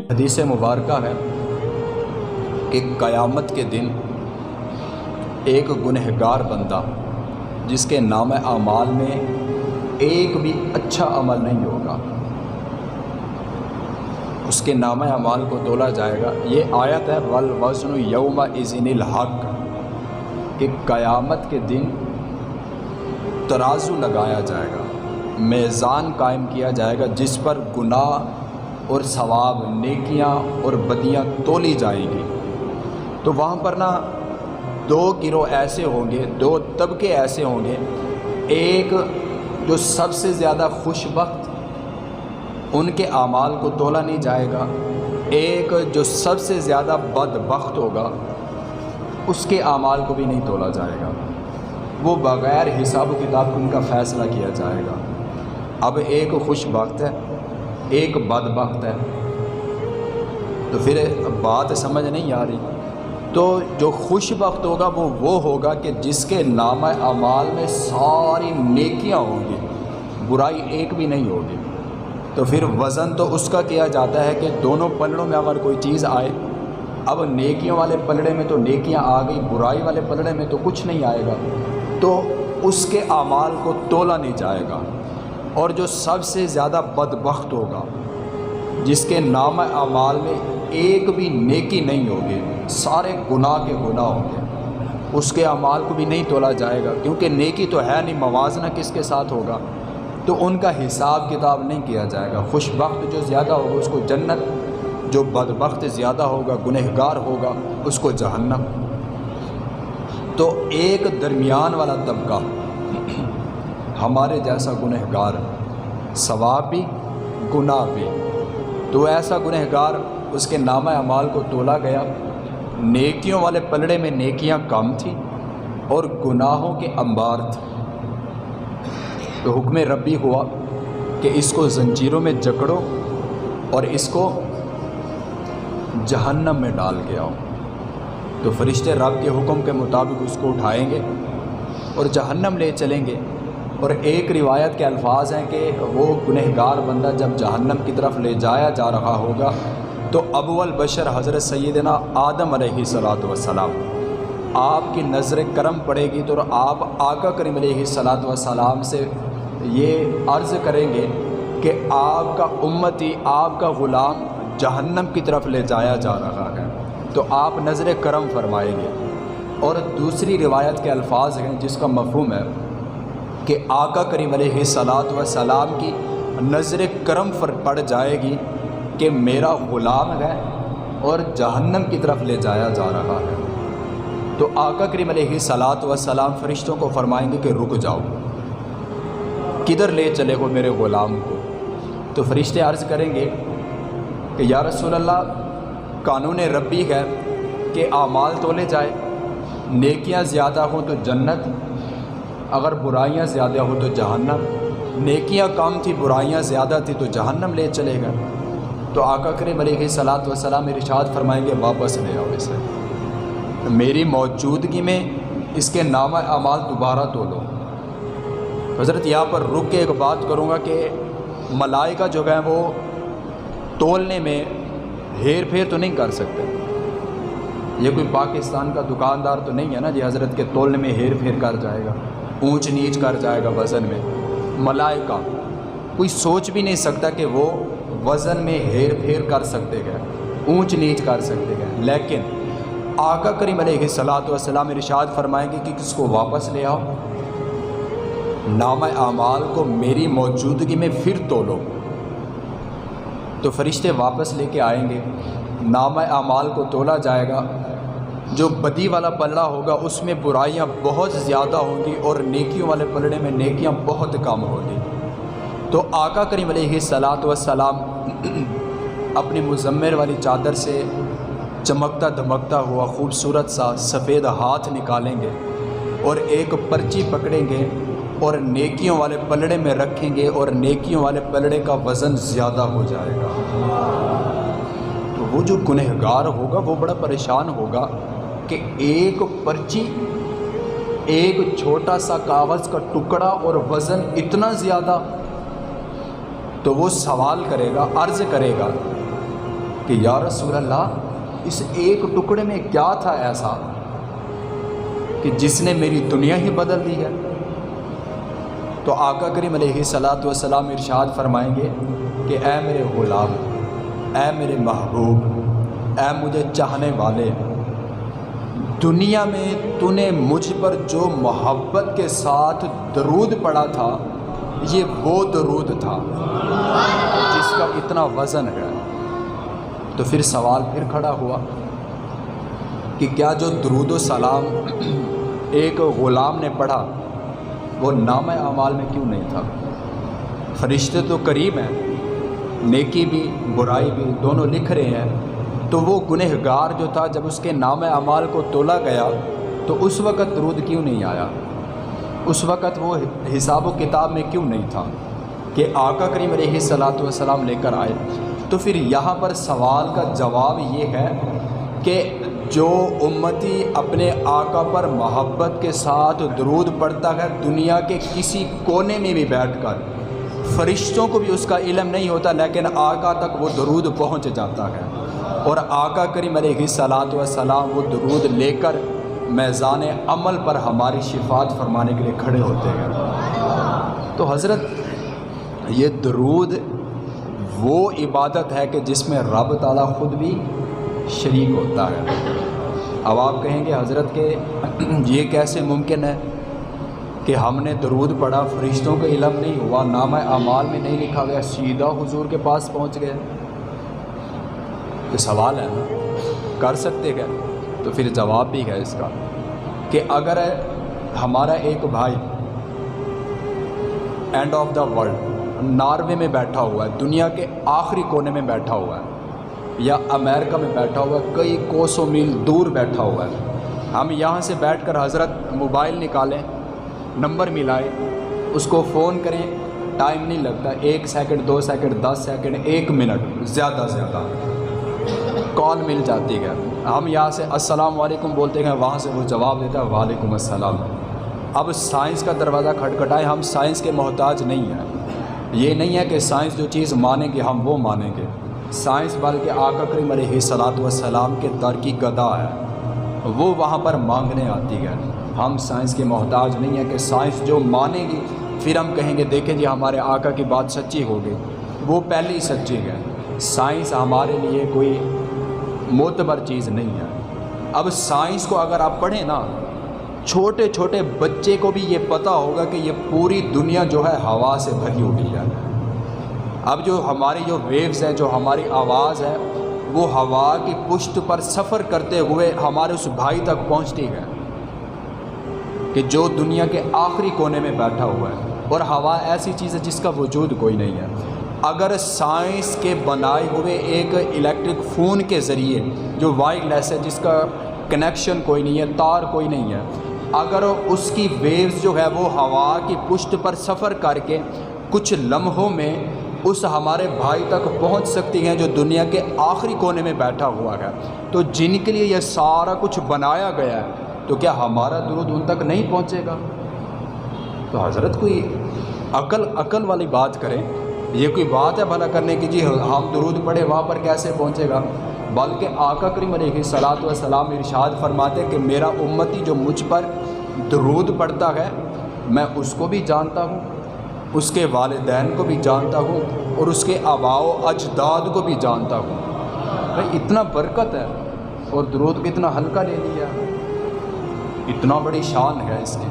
حدیث مبارکہ ہے کہ قیامت کے دن ایک گنہگار بندہ جس کے نام اعمال میں ایک بھی اچھا عمل نہیں ہوگا، اس کے نام اعمال کو تولا جائے گا۔ یہ آیت ہے والوزن یومئذ الحق، کہ قیامت کے دن ترازو لگایا جائے گا، میزان قائم کیا جائے گا جس پر گناہ اور ثواب، نیکیاں اور بدیاں تولی جائیں گی۔ تو وہاں پر دو گروہ ایسے ہوں گے، دو طبقے ایسے ہوں گے، ایک جو سب سے زیادہ خوش بخت، ان کے اعمال کو تولا نہیں جائے گا، ایک جو سب سے زیادہ بدبخت ہوگا اس کے اعمال کو بھی نہیں تولا جائے گا، وہ بغیر حساب و کتاب ان کا فیصلہ کیا جائے گا۔ اب ایک خوش بخت ہے، ایک بدبخت ہے، تو پھر بات سمجھ نہیں آ رہی۔ تو جو خوش بخت ہوگا وہ ہوگا کہ جس کے نام اعمال میں ساری نیکیاں ہوں گی، برائی ایک بھی نہیں ہوگی۔ تو پھر وزن تو اس کا کیا جاتا ہے کہ دونوں پلڑوں میں اگر کوئی چیز آئے، اب نیکیوں والے پلڑے میں تو نیکیاں آ گئی، برائی والے پلڑے میں تو کچھ نہیں آئے گا، تو اس کے اعمال کو تولا نہیں جائے گا۔ اور جو سب سے زیادہ بدبخت ہوگا، جس کے نام اعمال میں ایک بھی نیکی نہیں ہوگی، سارے گناہ کے گناہ ہوں گے، اس کے اعمال کو بھی نہیں تولا جائے گا، کیونکہ نیکی تو ہے نہیں، موازنہ کس کے ساتھ ہوگا، تو ان کا حساب کتاب نہیں کیا جائے گا۔ خوش بخت جو زیادہ ہوگا اس کو جنت، جو بدبخت زیادہ ہوگا، گنہگار ہوگا، اس کو جہنم۔ تو ایک درمیان والا طبقہ ہمارے جیسا گنہگار، ثواب بھی گناہ بھی، تو ایسا گنہگار اس کے نامہ اعمال کو تولا گیا، نیکیوں والے پلڑے میں نیکیاں کم تھیں اور گناہوں کے انبار تھے، تو حکم ربی ہوا کہ اس کو زنجیروں میں جکڑو اور اس کو جہنم میں ڈال کے آؤ۔ تو فرشتے رب کے حکم کے مطابق اس کو اٹھائیں گے اور جہنم لے چلیں گے۔ اور ایک روایت کے الفاظ ہیں کہ وہ گنہگار بندہ جب جہنم کی طرف لے جایا جا رہا ہوگا تو اول بشر حضرت سیدنا آدم علیہ السلام آپ کی نظر کرم پڑے گی، تو آپ آقا کریم علیہ السلام سے یہ عرض کریں گے کہ آپ کا امتی، آپ کا غلام جہنم کی طرف لے جایا جا رہا ہے، تو آپ نظر کرم فرمائیں گے۔ اور دوسری روایت کے الفاظ ہیں جس کا مفہوم ہے کہ آقا کریم علیہ السلام کی نظر کرم پڑ جائے گی کہ میرا غلام ہے اور جہنم کی طرف لے جایا جا رہا ہے، تو آقا کریم علیہ السلام فرشتوں کو فرمائیں گے کہ رک جاؤ، کدھر لے چلے ہو میرے غلام کو؟ تو فرشتے عرض کریں گے کہ یا رسول اللہ، قانون ربی ہے کہ اعمال تولے جائے، نیکیاں زیادہ ہوں تو جنت، اگر برائیاں زیادہ ہوں تو جہنم، نیکیاں کم تھی برائیاں زیادہ تھی تو جہنم لے چلے گا۔ تو آقا کریم علیہ السلام ارشاد فرمائیں گے واپس لے آؤ اسے، میری موجودگی میں اس کے نام اعمال دوبارہ تولو۔ حضرت یہاں پر رک کے ایک بات کروں گا کہ ملائکہ جو ہیں وہ تولنے میں ہیر پھیر تو نہیں کر سکتے، یہ کوئی پاکستان کا دکاندار تو نہیں ہے نا جی حضرت کے تولنے میں ہیر پھیر کر جائے گا، اونچ نیچ کر جائے گا وزن میں۔ ملائکہ کوئی سوچ بھی نہیں سکتا کہ وہ وزن میں ہیر پھیر کر سکتے گئے، اونچ نیچ کر سکتے گئے، لیکن آقا کریم علیہ السلام ارشاد فرمائیں گے کہ کس کو واپس لے آؤ، نام اعمال کو میری موجودگی میں پھر تولو۔ تو فرشتے واپس لے کے آئیں گے، نام اعمال کو تولا جائے گا، جو بدی والا پلڑا ہوگا اس میں برائیاں بہت زیادہ ہوں گی اور نیکیوں والے پلڑے میں نیکیاں بہت کم ہوں گی۔ تو آقا کریم علیہ السلام اپنی مزمر والی چادر سے چمکتا دھمکتا ہوا خوبصورت سا سفید ہاتھ نکالیں گے اور ایک پرچی پکڑیں گے اور نیکیوں والے پلڑے میں رکھیں گے، اور نیکیوں والے پلڑے کا وزن زیادہ ہو جائے گا۔ تو وہ جو گنہگار ہوگا وہ بڑا پریشان ہوگا کہ ایک پرچی، ایک چھوٹا سا کاغذ کا ٹکڑا اور وزن اتنا زیادہ، تو وہ سوال کرے گا، عرض کرے گا کہ یا رسول اللہ اس ایک ٹکڑے میں کیا تھا ایسا کہ جس نے میری دنیا ہی بدل دی ہے؟ تو آقا کریم علیہ الصلاۃ والسلام ارشاد فرمائیں گے کہ اے میرے غلام، اے میرے محبوب، اے مجھے چاہنے والے، دنیا میں تو نے مجھ پر جو محبت کے ساتھ درود پڑھا تھا، یہ وہ درود تھا جس کا اتنا وزن ہے۔ تو پھر سوال پھر کھڑا ہوا کہ کیا جو درود و سلام ایک غلام نے پڑھا وہ نامہ اعمال میں کیوں نہیں تھا؟ فرشتے تو قریب ہیں، نیکی بھی برائی بھی دونوں لکھ رہے ہیں، تو وہ گنہگار جو تھا جب اس کے نامہ اعمال کو تولا گیا تو اس وقت درود کیوں نہیں آیا؟ اس وقت وہ حساب و کتاب میں کیوں نہیں تھا کہ آقا کریم علیہ الصلاۃ والسلام لے کر آئے؟ تو پھر یہاں پر سوال کا جواب یہ ہے کہ جو امتی اپنے آقا پر محبت کے ساتھ درود پڑھتا ہے دنیا کے کسی کونے میں بھی بیٹھ کر، فرشتوں کو بھی اس کا علم نہیں ہوتا لیکن آقا تک وہ درود پہنچ جاتا ہے، اور آقا کریم علیہ الصلاۃ والسلام وہ درود لے کر میزان عمل پر ہماری شفاعت فرمانے کے لیے کھڑے ہوتے ہیں۔ تو حضرت یہ درود وہ عبادت ہے کہ جس میں رب تعالیٰ خود بھی شریک ہوتا ہے۔ اب آپ کہیں گے حضرت کہ یہ کیسے ممکن ہے کہ ہم نے درود پڑھا، فرشتوں کا علم نہیں ہوا، نامہ اعمال میں نہیں لکھا گیا، سیدھا حضور کے پاس پہنچ گئے؟ یہ سوال ہے نا، کر سکتے ہیں؟ تو پھر جواب بھی ہے اس کا کہ اگر ہمارا ایک بھائی and of the world Norway میں بیٹھا ہوا ہے، دنیا کے آخری کونے میں بیٹھا ہوا ہے، یا امریکہ میں بیٹھا ہوا ہے، کئی کوسوں میل دور بیٹھا ہوا ہے، ہم یہاں سے بیٹھ کر حضرت موبائل نکالیں، نمبر ملائیں، اس کو فون کریں، ٹائم نہیں لگتا، 1 سیکنڈ 2 سیکنڈ 10 سیکنڈ 1 منٹ زیادہ سے زیادہ کال مل جاتی ہے۔ ہم یہاں سے السلام علیکم بولتے ہیں، وہاں سے وہ جواب دیتا ہے وعلیکم السلام۔ اب سائنس کا دروازہ کھٹکھٹائے، ہم سائنس کے محتاج نہیں ہیں۔ یہ نہیں ہے کہ سائنس جو چیز مانیں گے ہم وہ مانیں گے، سائنس بلکہ آقا کریم علیہ الصلاۃ والسلام کے در کی گدا ہے، وہ وہاں پر مانگنے آتی ہے۔ ہم سائنس کے محتاج نہیں ہیں کہ سائنس جو مانے گی پھر ہم کہیں گے دیکھیں جی ہمارے آقا کی بات سچی ہوگی، وہ پہلے ہی سچی ہے۔ سائنس ہمارے لیے کوئی معتبر چیز نہیں ہے۔ اب سائنس کو اگر آپ پڑھیں نا، چھوٹے چھوٹے بچے کو بھی یہ پتہ ہوگا کہ یہ پوری دنیا جو ہے ہوا سے بھری ہوئی ہے۔ اب جو ہماری جو ویوز ہے، جو ہماری آواز ہے، وہ ہوا کی پشت پر سفر کرتے ہوئے ہمارے اس بھائی تک پہنچتی ہے کہ جو دنیا کے آخری کونے میں بیٹھا ہوا ہے، اور ہوا ایسی چیز ہے جس کا وجود کوئی نہیں ہے۔ اگر سائنس کے بنائے ہوئے ایک الیکٹرک فون کے ذریعے جو وائرلیس ہے، جس کا کنیکشن کوئی نہیں ہے، تار کوئی نہیں ہے، اگر اس کی ویوز جو ہے وہ ہوا کی پشت پر سفر کر کے کچھ لمحوں میں اس ہمارے بھائی تک پہنچ سکتی ہیں جو دنیا کے آخری کونے میں بیٹھا ہوا ہے، تو جن کے لیے یہ سارا کچھ بنایا گیا ہے، تو کیا ہمارا درود ان تک نہیں پہنچے گا؟ تو حضرت کوئی عقل والی بات کریں، یہ کوئی بات ہے بھلا کرنے کی جی ہم درود پڑھے وہاں پر کیسے پہنچے گا؟ بلکہ آقا کریم علیہ الصلاۃ والسلام ارشاد فرماتے کہ میرا امتی جو مجھ پر درود پڑھتا ہے میں اس کو بھی جانتا ہوں، اس کے والدین کو بھی جانتا ہوں، اور اس کے آباء و اجداد کو بھی جانتا ہوں۔ بھائی اتنا برکت ہے اور درود کو اتنا ہلکا لے لیا، اتنا بڑی شان ہے اس کی۔